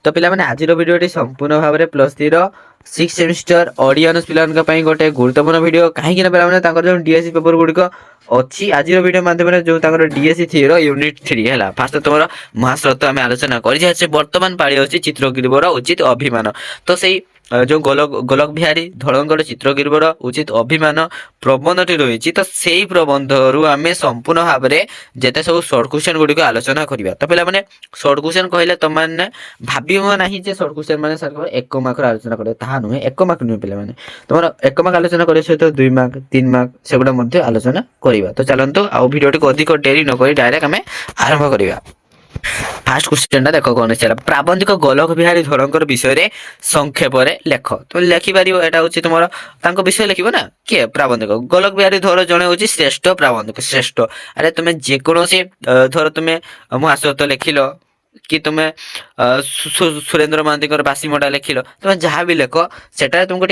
तो पिलामाने आजिर भिडियोटी संपूर्ण भाव में +3 सिक्स सेमिस्टर ऑडियंस पिलांका गोटे गुरुत्वपूर्ण वीडियो कहीं पिलामाने जो डीएससी पेपर गुड़िक अच्छी आज वीडियो माध्यम जो डीएससी थ्री यूनिट 3 है फास्ट तुम महाश्रत आम आलोचना कर बर्तमान पाड़ी अच्छी चित्रगिरीवर उचित अभिमान तो से जो गोलक बिहारी धड़ंगर चित्रगिरीवर उचित अभिमान प्रबंधटी रही तो से प्रबंध आम संपूर्ण भाव में जिते सब सर्ट क्वेश्चन गुड़िक आलोचना करवा तो पे सर्ट क्वेश्चन कहले तुम मैंने भाव ना सर्ट क्वेश्चन मैंने सर एक मार्क आलोचना करे ता नुहे एक मार्क नुहे पे तुम एक मार्क आलोचना करने सहित 2 मार्क 3 मार्क से गुड़ा आलोचना करवा तो चलते आउ भिडियो को अधिक डेरी नक डायरेक्ट आम आरंभ करवा। फास्ट क्वेश्चन देख कौन चला प्राबंधिक गोलक बिहारी धड़ंकर विषय संक्षेप लेख तुम लिखिपार यहाँ हूँ तुम विषय लिख ना किए प्राबंधिक गोलक बिहारी धर जड़े हूँ श्रेष्ठ प्राबंधिक श्रेष्ठ अरे तुम्हें जेकोसी धर तुम्हें महाश्रत लिखिल कि तुम्हें सुरेंद्र महांती बासी मडा लिखिल तुम्हें जहाँ भी लेख सेटा तुमको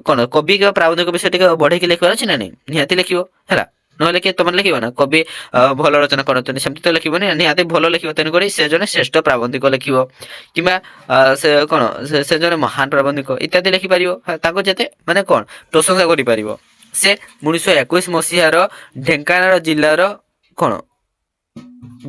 कौन कवि प्राबंधिक विषय बढ़े लिखबार अच्छे ना नहीं निहाती लिख है ना कि तुम लिख ना कवि भल रचना करते सेमती तो लिखो निहाती भल लिख तेणुक से जन श्रेष्ठ प्राबंधिक लिख कि से कौन से जन महान प्राबंधिक इत्यादि लिखिपार जिते माने कौन प्रशंसा कर से 1921 मसीहार ढेंकानाल जिलार कौन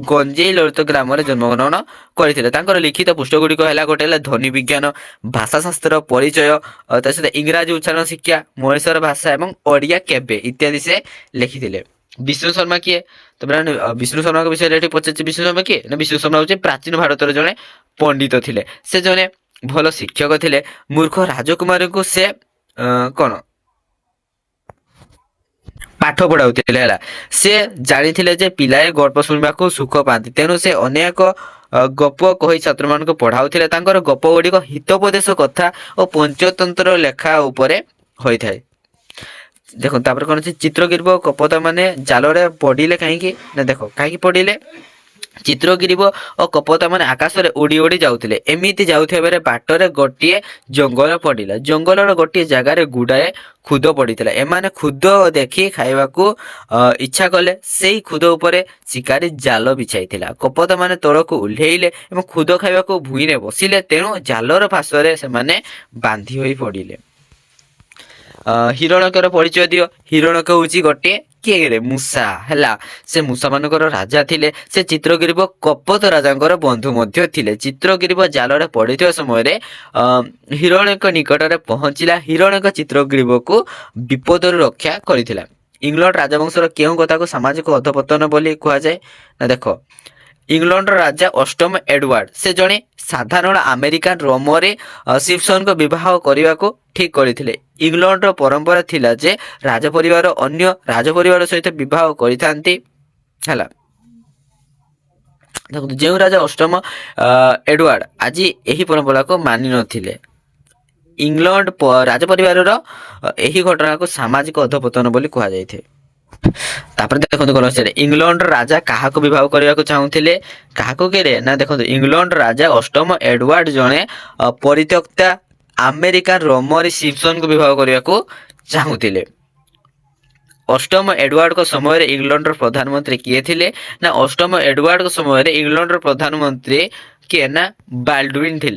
गंजेई ललित ग्राम जन्मग्रहण करते लिखित पुस्तक है गोटे ध्वनि विज्ञान भाषाशास्त्र परिचय सहित इंग्राजी उच्चारण शिक्षा महेश्वर भाषा और ओडिया केबे इत्यादि से लिखिते। विष्णु शर्मा किए तो विष्णु शर्मा के विषय पचार विष्णु शर्मा किए ना विष्णु शर्मा हूँ प्राचीन भारत जड़े पंडित थे से जड़े भल शिक्षक थे मूर्ख राजकुमार को से कौन पाठ पढ़ाऊले से जानी पिलाए गप शुणा सुख पाती तेणु से अनेक गप कही छात्र मान पढ़ाऊले गप गुड़िक हितोपदेश कथा और पंचतंत्र लेखा उपरे होता है। देखो तापर कौन चित्रगिरी कपत माने जाल पड़े कहीं ना देखो कहीं पड़े चित्रगिरी और कपता मैंने आकाश में उड़ी उड़ी जाऊे एमती जाऊे बाटर गोटे जंगल पड़ा जंगल गोटे जगार गुड़ाए खुद पड़ा एमाने खुद देखी खाइबा इच्छा कले से खुद उपरे शिकारी जाल बिछाई कपता मैंने तल को ओह्लैले खुद खाइबा भूई बसिले तेणु जालर फाशरे से बांधी हो पड़े। हिरणकर परिचय दियो हिरणक हूँ गोटे किए मूषा है से मूषा मान राजा थिले से चित्रगिरी कपत राजा बंधु मध्य थिले चित्रगिरी जाल पड़ी समय हिरणक निकट में पहुंचला हिरणक चित्रगिरी को विपद रक्षा करथिला। इंग्लैंड राजवंशर केउं कथा को सामाजिक अधपतन बोली कहा जाए ना देखो इंग्लैंड राजा अष्टम एडवर्ड से जड़े साधारण अमेरिकान रोमरे सिम्पसन को विवाह करने को ठीक करते इंग्लैंड परंपरा थिला जे राजपरिवार अन्य राजपरिवार सहित विवाह करते जो राजा अष्टम एडवर्ड आज यही परंपरा को मानि नथिले इंग्लैंड राजपरिवार यही घटना को सामाजिक अधपतन बोली कहा जाए। तापर देखो कौन इंग्लैंड राजा क्या विवाह करने को चाहूले क्या ना देखो इंग्लैंड राजा अष्टम एडवर्ड जड़े परित्यक्ता अमेरिकान रोमरी सिम्पसन को विवाह करने को चाहूले। अष्टम एडवर्ड को समय इंग्लैंड प्रधानमंत्री किए थे ना अष्टम एडवर्ड को समय इंग्लैंड प्रधानमंत्री किए ना बाल्डविन थे।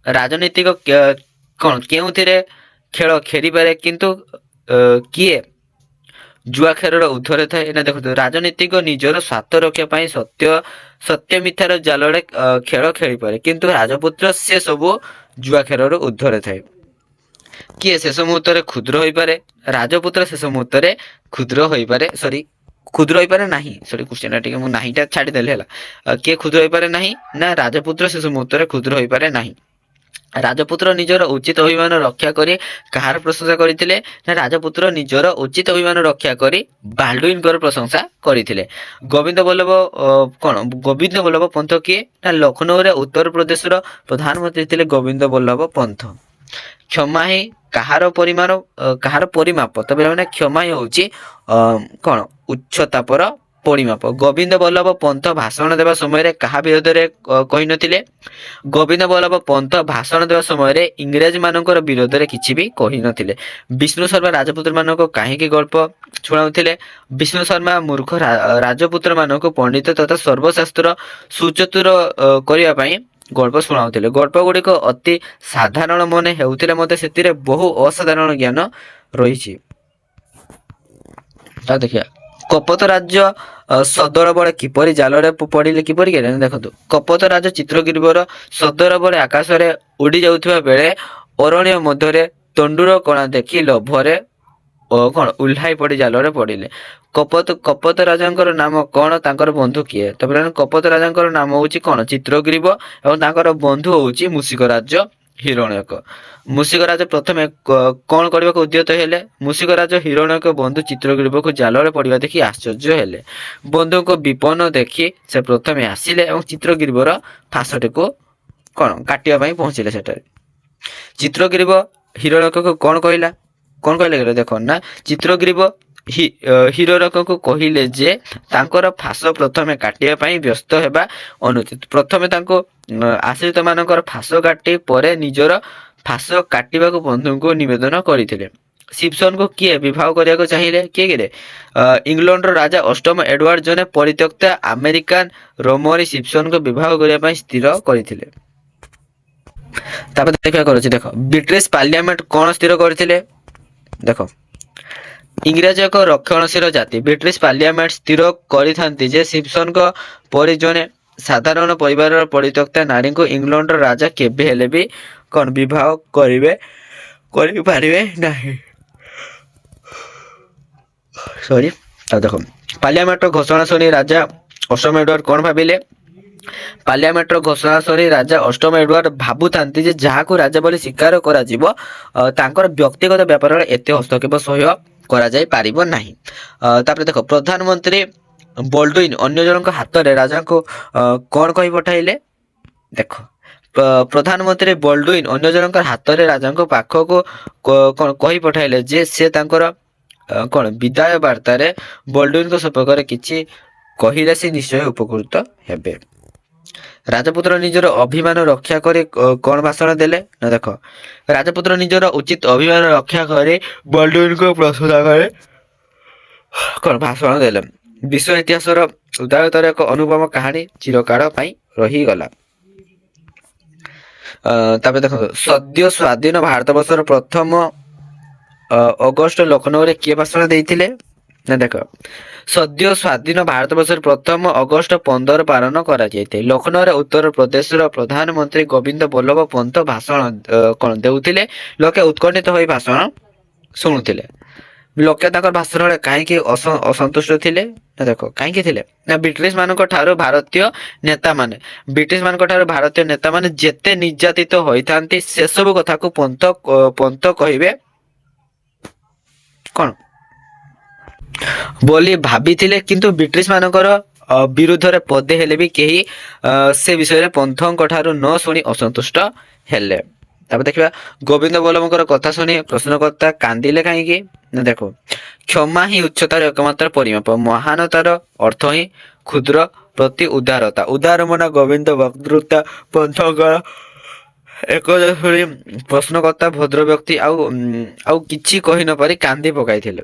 राजनीतिक कौन क्यों खेल खेली पारे किंतु किए जुआ खेल उद्धर थाए ना देखो राजनीतिक निजर स्वार्थ रक्षा सत्य सत्य मिथ्यार जाल खेल खेली पारे किंतु राजपुत्र से सब जुआ खेल उद्धर थाए किए शेष मुहूर्त क्षुद्र हो पारे राजपुत्र शेष मुहूर्त क्षुद्र हो पारे सॉरी क्षुद्र हो पारे नहीं सॉरी क्वेश्चन टी नाहीटा छाड़देले है किए क्षुद्र हो पारे नहीं ना राजपुत्र शेष मुहूर्त क्षुद्र हो पारे नहीं। राजपुत्र निजर उचित अभिमान रक्षा करी कहार प्रशंसा करथिले ना राजपुत्र निजर उचित अभिमान रक्षा करी बाल्डविन प्रशंसा करथिले। गोविंद बल्लभ कौन गोविंद बल्लभ पंथ किए ना लखनऊ रे उत्तर प्रदेश प्रधानमंत्री थे गोविंद बल्लभ पंथ। क्षमा ही कहार परिमाण कहार परिमाप तो मैंने क्षमा ही हूँ कौन उच्चता पर परिमाप। गोविंद बल्लभ पंथ भाषण देवा समय कहा विरोध में कही नथिले गोविंद बल्लभ पंथ भाषण देवा समय इंग्रेज मानक विरोध में किसी भी कही नथिले। विष्णु शर्मा राजपुत्र मानक कहीं गल्प शुणाउथिले विष्णु शर्मा मूर्ख राजपुत्र मानक पंडित तथा सर्वशास्त्र सुचतुर करने ଗଳ୍ପ ଶୁଣାଉଥିଲେ। ଗଳ୍ପ ଗୁଡ଼ିକ ଅତି ସାଧାରଣ ମନେ ହେଉଥିଲେ ମଧ୍ୟ ସେଥିରେ ବହୁ ଅସାଧାରଣ ଜ୍ଞାନ ରହିଛି। ତା ଦେଖିବା କପୋତ ରାଜ୍ୟ ସଦର ବଳେ କିପରି ଜାଲରେ ପଡ଼ିଲେ କିପରି କେଜାଣି ଦେଖନ୍ତୁ କପୋତ ରାଜ୍ୟ ଚିତ୍ରଗିରିବର ସଦର ବଳେ ଆକାଶରେ ଉଡ଼ି ଯାଉଥିବା ବେଳେ ଅରଣ୍ୟ ମଧ୍ୟରେ ତଣ୍ଡୁର କଣା ଦେଖି ଲୋଭରେ କଣ ଓହ୍ଲାଇ ପଡ଼ି ଜାଲରେ ପଡ଼ିଲେ। କପୋତ ରାଜାଙ୍କର ନାମ କଣ ତାଙ୍କର ବନ୍ଧୁ କିଏ? ତାପରେ କପୋତ ରାଜାଙ୍କର ନାମ ହଉଛି କଣ ଚିତ୍ରଗ୍ରୀବ ଏବଂ ତାଙ୍କର ବନ୍ଧୁ ହଉଛି ମୂଷିକ ରାଜ୍ୟ ହିରଣ୍ୟକ। ମୂଷିକ ରାଜ ପ୍ରଥମେ କଣ କରିବାକୁ ଉଦ୍ୟତ ହେଲେ? ମୂଷିକ ରାଜ ହିରଣ୍ୟକ ବନ୍ଧୁ ଚିତ୍ରଗ୍ରୀବକୁ ଜାଲରେ ପଡ଼ିବା ଦେଖି ଆଶ୍ଚର୍ଯ୍ୟ ହେଲେ। ବନ୍ଧୁଙ୍କ ବିପନ୍ନ ଦେଖି ସେ ପ୍ରଥମେ ଆସିଲେ ଏବଂ ଚିତ୍ରଗ୍ରୀବର ଫାଶଟିକୁ କଣ କାଟିବା ପାଇଁ ପହଞ୍ଚିଲେ। ସେଠାରେ ଚିତ୍ରଗ୍ରୀବ ହିରଣ୍ୟକକୁ କଣ କହିଲା? କଣ କହିଲେ ଦେଖ ନା ଚିତ୍ରଗ୍ରୀବ ହିରଣ୍ୟକକୁ କହିଲେ ଯେ ତାଙ୍କର ଫାଶ ପ୍ରଥମେ କାଟିବା ପାଇଁ ବ୍ୟସ୍ତ ହେବା ଅନୁଚିତ। ପ୍ରଥମେ ତାଙ୍କୁ ଆଶ୍ରିତ ମାନଙ୍କର ଫାଶ କାଟି ପରେ ନିଜର ଫାଶ କାଟିବାକୁ ବନ୍ଧୁଙ୍କୁ ନିବେଦନ କରିଥିଲେ। ସିମ୍ପସନକୁ କିଏ ବିବାହ କରିବାକୁ ଚାହିଁଲେ? କିଏ କିରେ? ଇଂଲଣ୍ଡର ରାଜା ଅଷ୍ଟମ ଏଡୱାର୍ଡ ଜଣେ ପରିତ୍ୟକ୍ତ ଆମେରିକାନ ରୋମରୀ ସିମ୍ପସନକୁ ବିବାହ କରିବା ପାଇଁ ସ୍ଥିର କରିଥିଲେ। ତାପରେ ଦେଖିବାକୁ ଅଛି ଦେଖ ବ୍ରିଟିଶ ପାର୍ଲିଆମେଣ୍ଟ କଣ ସ୍ଥିର କରିଥିଲେ? ଦେଖ ଇଂରାଜ ଏକ ରକ୍ଷଣଶୀଳ ଜାତି। ବ୍ରିଟିଶ ପାର୍ଲିଆମେଣ୍ଟ ସ୍ଥିର କରିଥାନ୍ତି ଯେ ସିମ୍ପସନଙ୍କ ପରି ଜଣେ ସାଧାରଣ ପରିବାରର ପରିତ୍ୟକ୍ତା ନାରୀଙ୍କୁ ଇଂଲଣ୍ଡର ରାଜା କେବେ ହେଲେ ବି କଣ ବିବାହ କରିପାରିବେ ନାହିଁ। ସରି ଆଉ ଦେଖ ପାର୍ଲିଆମେଣ୍ଟର ଘୋଷଣା ଶୁଣି ରାଜା ଅଷ୍ଟମ ଏଡୱାର୍ଡ କଣ ଭାବିଲେ? ପାର୍ଲିଆମେଣ୍ଟର ଘୋଷଣା ଶୁଣି ରାଜା ଅଷ୍ଟମ ଏଡୱାର୍ଡ ଭାବୁଥାନ୍ତି ଯେ ଯାହାକୁ ରାଜା ବୋଲି ସ୍ୱୀକାର କରାଯିବ ତାଙ୍କର ବ୍ୟକ୍ତିଗତ ବ୍ୟାପାରରେ ଏତେ ହସ୍ତକ୍ଷେପ ସହ୍ୟ କରାଯାଇ ପାରିବ ନାହିଁ। ତାପରେ ଦେଖ ପ୍ରଧାନମନ୍ତ୍ରୀ ବୋଲ୍ଡୁଇନ ଅନ୍ୟ ଜଣଙ୍କ ହାତରେ ରାଜାଙ୍କୁ କଣ କହି ପଠାଇଲେ? ଦେଖ ପ୍ରଧାନମନ୍ତ୍ରୀ ବୋଲ୍ଡୁଇନ ଅନ୍ୟ ଜଣଙ୍କ ହାତରେ ରାଜାଙ୍କ ପାଖକୁ କଣ କହି ପଠାଇଲେ ଯେ ସେ ତାଙ୍କର କଣ ବିଦାୟ ବାର୍ତ୍ତାରେ ବୋଲ୍ଡୁଇନଙ୍କ ସମ୍ପର୍କରେ କିଛି କହିଲେ ସେ ନିଶ୍ଚୟ ଉପକୃତ ହେବେ। ରାଜପୁତ୍ର ନିଜର ଅଭିମାନ ରକ୍ଷା କରି କଣ ଭାଷଣ ଦେଲେ? ନା ଦେଖ ରାଜପୁତ୍ର ନିଜର ଉଚିତ ଅଭିମାନ ରକ୍ଷା କରି ବୋଲ୍ଡୁଇନଙ୍କ ପ୍ରଶଂସାରେ କଣ ଭାଷଣ ଦେଲେ। ବିଶ୍ୱ ଇତିହାସର ଉଦାରତାର ଏକ ଅନୁପମ କାହାଣୀ ଚିରକାଳ ପାଇଁ ରହିଗଲା। ତାପରେ ଦେଖନ୍ତୁ ସଦ୍ୟ ସ୍ୱାଧୀନ ଭାରତବର୍ଷର ପ୍ରଥମ ଅଗଷ୍ଟ ଲକ୍ଷ୍ନୌରେ କିଏ ଭାଷଣ ଦେଇଥିଲେ? ନା ଦେଖ ସଦ୍ୟ ସ୍ୱାଧୀନ ଭାରତବର୍ଷର ପ୍ରଥମ ଅଗଷ୍ଟ 15 ପାଳନ କରାଯାଇଥାଏ। ଲକ୍ଷ୍ନୌରେ ଉତ୍ତର ପ୍ରଦେଶର ପ୍ରଧାନମନ୍ତ୍ରୀ ଗୋବିନ୍ଦ ବଲ୍ଲଭ ପନ୍ତ ଭାଷଣ କଣ ଦେଉଥିଲେ। ଲୋକେ ଉତ୍କଣ୍ଠିତ ହୋଇ ଭାଷଣ ଶୁଣୁଥିଲେ। ଲୋକେ ତାଙ୍କର ଭାଷଣରେ କାହିଁକି ଅସନ୍ତୁଷ୍ଟ ଥିଲେ? ନା ଦେଖ କାହିଁକି ଥିଲେ? ନା ବ୍ରିଟିଶ ମାନଙ୍କ ଠାରୁ ଭାରତୀୟ ନେତାମାନେ ଯେତେ ନିର୍ଯାତିତ ହୋଇଥାନ୍ତି ସେସବୁ କଥାକୁ ପନ୍ତ କହିବେ କଣ ବୋଲି ଭାବିଥିଲେ। କିନ୍ତୁ ବ୍ରିଟିଶ ମାନଙ୍କର ବିରୁଦ୍ଧରେ ପଦେ ହେଲେ ବି କେହି ସେ ବିଷୟରେ ପନ୍ଥଙ୍କ ଠାରୁ ନ ଶୁଣି ଅସନ୍ତୁଷ୍ଟ ହେଲେ। ତାପରେ ଦେଖିବା ଗୋବିନ୍ଦ ବଲ୍ଲଭଙ୍କର କଥା ଶୁଣି ପ୍ରଶ୍ନକର୍ତ୍ତା କାନ୍ଦିଲେ କାହିଁକି? ନା ଦେଖ କ୍ଷମା ହିଁ ଉଚ୍ଚତାର ଏକମାତ୍ର ପରିମାପ। ମହାନତାର ଅର୍ଥ ହିଁ କ୍ଷୁଦ୍ର ପ୍ରତି ଉଦାରତା। ଉଦାର ମନା ଗୋବିନ୍ଦ ବକ୍ତୃତା ପନ୍ଥଙ୍କର ଏକଥା ଶୁଣି ପ୍ରଶ୍ନକର୍ତ୍ତା ଭଦ୍ର ବ୍ୟକ୍ତି ଆଉ କିଛି କହି ନ ପାରି କାନ୍ଦି ପକାଇଥିଲେ।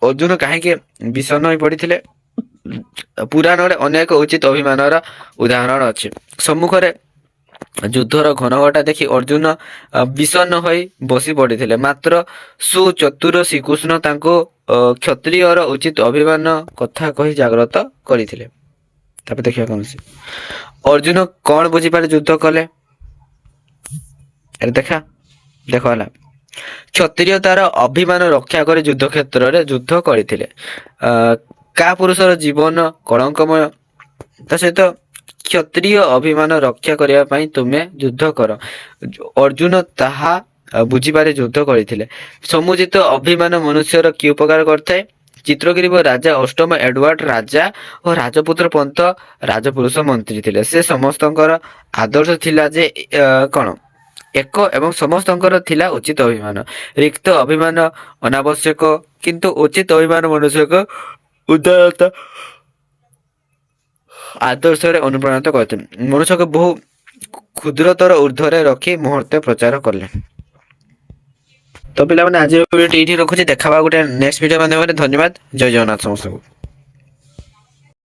ଅର୍ଜୁନ କାହିଁକି ବିଷଣ୍ଣ ହୋଇ ପଡିଥିଲେ? ପୁରାଣରେ ଅନେକ ଉଚିତ ଅଭିମାନର ଉଦାହରଣ ଅଛି। ସମ୍ମୁଖରେ ଯୁଦ୍ଧର ଘନଘଟା ଦେଖି ଅର୍ଜୁନ ବିଷଣ୍ଣ ହୋଇ ବସି ପଡିଥିଲେ। ମାତ୍ର ସୁଚତୁର ଶ୍ରୀକୃଷ୍ଣ ତାଙ୍କୁ କ୍ଷତ୍ରିୟର ଉଚିତ ଅଭିମାନ କଥା କହି ଜାଗ୍ରତ କରିଥିଲେ। ତାପରେ ଦେଖିବା କୌଣସି ଅର୍ଜୁନ କଣ ବୁଝିପାରି ଯୁଦ୍ଧ କଲେ? ଦେଖ ହେଲା କ୍ଷତ୍ରିୟ ତାର ଅଭିମାନ ରକ୍ଷା କରି ଯୁଦ୍ଧ କ୍ଷେତ୍ରରେ ଯୁଦ୍ଧ କରିଥିଲେ। କାହା ପୁରୁଷର ଜୀବନ କଳଙ୍କମୟ ତା ସହିତ କ୍ଷତ୍ରିୟ ଅଭିମାନ ରକ୍ଷା କରିବା ପାଇଁ ତୁମେ ଯୁଦ୍ଧ କର। ଅର୍ଜୁନ ତାହା ବୁଝିପାରି ଯୁଦ୍ଧ କରିଥିଲେ। ସମୁଚିତ ଅଭିମାନ ମନୁଷ୍ୟର କି ଉପକାର କରିଥାଏ? ଚିତ୍ରଗିରିବ ରାଜା ଅଷ୍ଟମ ଏଡୱାର୍ଡ ରାଜା ଓ ରାଜପୁତ୍ର ପନ୍ତ ରାଜପୁରୁଷ ମନ୍ତ୍ରୀ ଥିଲେ। ସେ ସମସ୍ତଙ୍କର ଆଦର୍ଶ ଥିଲା ଯେ କଣ ଏକ ଏବଂ ସମସ୍ତଙ୍କର ଥିଲା ଉଚିତ ଅଭିମାନ। ରିକ୍ତ ଅଭିମାନ ଅନାବଶ୍ୟକ କିନ୍ତୁ ଉଚିତ ଅଭିମାନ ମନୁଷ୍ୟକୁ ଉଦାରତା ଆଦର୍ଶରେ ଅନୁପ୍ରାଣିତ କରିଥିଲେ। ମନୁଷ୍ୟକୁ ବହୁ କ୍ଷୁଦ୍ରତର ଊର୍ଦ୍ଧ୍ୱରେ ରଖି ମୁହୂର୍ତ୍ତେ ପ୍ରଚାର କଲେ। ତ ପିଲାମାନେ ଆଜିର ଭିଡ଼ିଓଟି ଏଇଠି ରଖୁଛି। ଦେଖାବା ଗୋଟେ ନେକ୍ସଟ ଭିଡ଼ିଓ ମାଧ୍ୟମରେ। ଧନ୍ୟବାଦ। ଜୟ ଜଗନ୍ନାଥ ସମସ୍ତଙ୍କୁ।